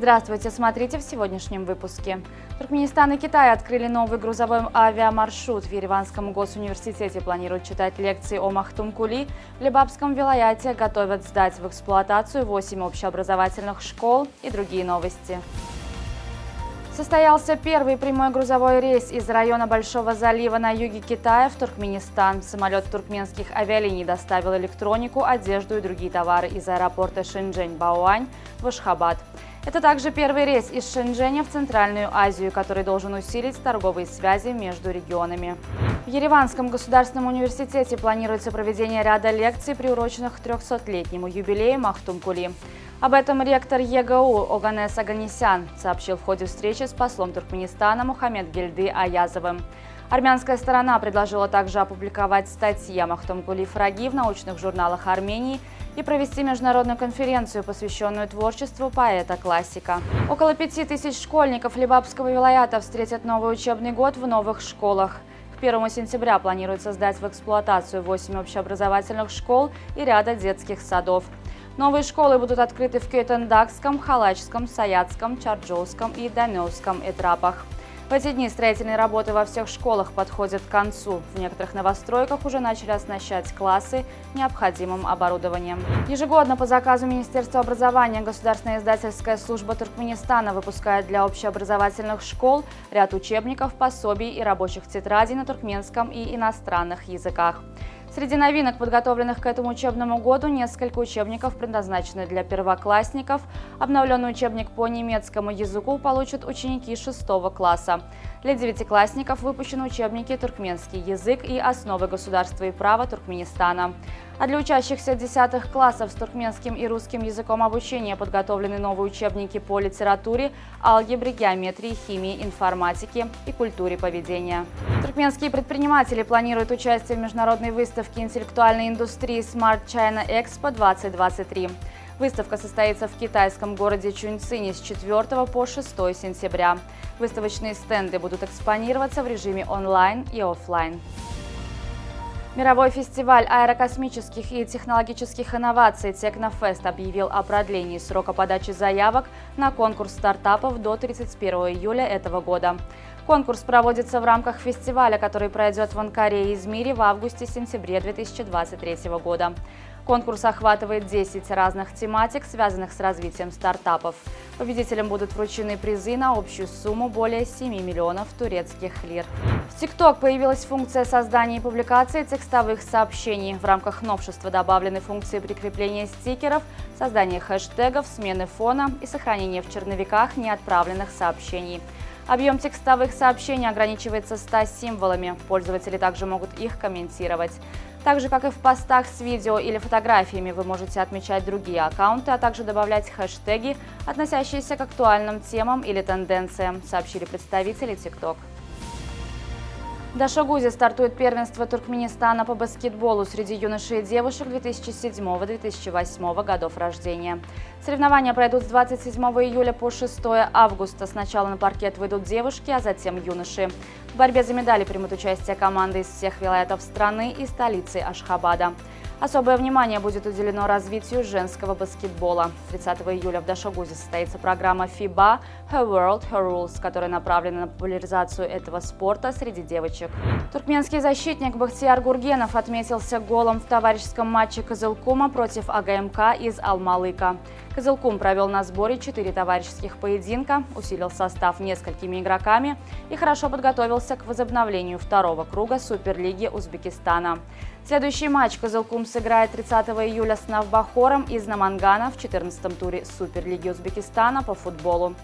Здравствуйте, смотрите в сегодняшнем выпуске. Туркменистан и Китай открыли новый грузовой авиамаршрут. В Ереванском госуниверситете планируют читать лекции о Махтумкули. В Лебапском вилаяте готовят сдать в эксплуатацию 8 общеобразовательных школ и другие новости. Состоялся первый прямой грузовой рейс из района Большого залива на юге Китая в Туркменистан. Самолет туркменских авиалиний доставил электронику, одежду и другие товары из аэропорта Шэньчжэнь-Баоань в Ашхабад. Это также первый рейс из Шэньчжэня в Центральную Азию, который должен усилить торговые связи между регионами. В Ереванском государственном университете планируется проведение ряда лекций, приуроченных к 300-летнему юбилею Махтумкули. Об этом ректор ЕГУ Оганес Оганесян сообщил в ходе встречи с послом Туркменистана Мухаммедгельды Аязовым. Армянская сторона предложила также опубликовать статьи о Махтумкули Фраги в научных журналах Армении и провести международную конференцию, посвященную творчеству поэта-классика. Около 5000 школьников Лебапского вилаята встретят новый учебный год в новых школах. К 1 сентября планируется сдать в эксплуатацию 8 общеобразовательных школ и ряда детских садов. Новые школы будут открыты в Кёйтендакском, Халачском, Саятском, Чарджоуском и Дамёском этапах. В эти дни строительные работы во всех школах подходят к концу. В некоторых новостройках уже начали оснащать классы необходимым оборудованием. Ежегодно по заказу Министерства образования Государственная издательская служба Туркменистана выпускает для общеобразовательных школ ряд учебников, пособий и рабочих тетрадей на туркменском и иностранных языках. Среди новинок, подготовленных к этому учебному году, несколько учебников предназначены для первоклассников. Обновленный учебник по немецкому языку получат ученики 6 класса. Для девятиклассников выпущены учебники «Туркменский язык» и «Основы государства и права Туркменистана». А для учащихся 10 классов с туркменским и русским языком обучения подготовлены новые учебники по литературе, алгебре, геометрии, химии, информатике и культуре поведения. Туркменские предприниматели планируют участие в международной выставке интеллектуальной индустрии Smart China Expo 2023. Выставка состоится в китайском городе Чуньцине с 4 по 6 сентября. Выставочные стенды будут экспонироваться в режиме онлайн и офлайн. Мировой фестиваль аэрокосмических и технологических инноваций Технофест объявил о продлении срока подачи заявок на конкурс стартапов до 31 июля этого года. Конкурс проводится в рамках фестиваля, который пройдет в Анкаре и Измире в августе-сентябре 2023 года. Конкурс охватывает 10 разных тематик, связанных с развитием стартапов. Победителям будут вручены призы на общую сумму более 7 миллионов турецких лир. В TikTok появилась функция создания и публикации текстовых сообщений. В рамках новшества добавлены функции прикрепления стикеров, создания хэштегов, смены фона и сохранения в черновиках неотправленных сообщений. Объем текстовых сообщений ограничивается 100 символами. Пользователи также могут их комментировать. Так же, как и в постах с видео или фотографиями, вы можете отмечать другие аккаунты, а также добавлять хэштеги, относящиеся к актуальным темам или тенденциям, сообщили представители TikTok. В Дашогузе стартует первенство Туркменистана по баскетболу среди юношей и девушек 2007-2008 годов рождения. Соревнования пройдут с 27 июля по 6 августа. Сначала на паркет выйдут девушки, а затем юноши. В борьбе за медали примут участие команды из всех вилаятов страны и столицы Ашхабада. Особое внимание будет уделено развитию женского баскетбола. 30 июля в Дашогузе состоится программа FIBA Her World, Her Rules, которая направлена на популяризацию этого спорта среди девочек. Туркменский защитник Бахтияр Гургенов отметился голом в товарищеском матче Кызылкума против АГМК из Алмалыка. Кызылкум провел на сборе 4 товарищеских поединка, усилил состав несколькими игроками и хорошо подготовился к возобновлению второго круга Суперлиги Узбекистана. Следующий матч Кызылкум сыграет 30 июля с Навбахором из Намангана в 14-м туре Суперлиги Узбекистана по футболу.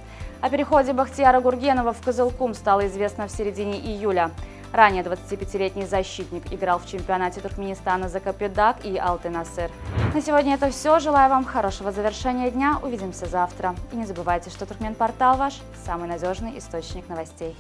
О переходе Бахтияра Гургенова в Кызылкум стало известно в середине июля. Ранее 25-летний защитник играл в чемпионате Туркменистана за Капедак и Алты-Насыр. На сегодня это все. Желаю вам хорошего завершения дня. Увидимся завтра. И не забывайте, что Туркменпортал ваш самый надежный источник новостей.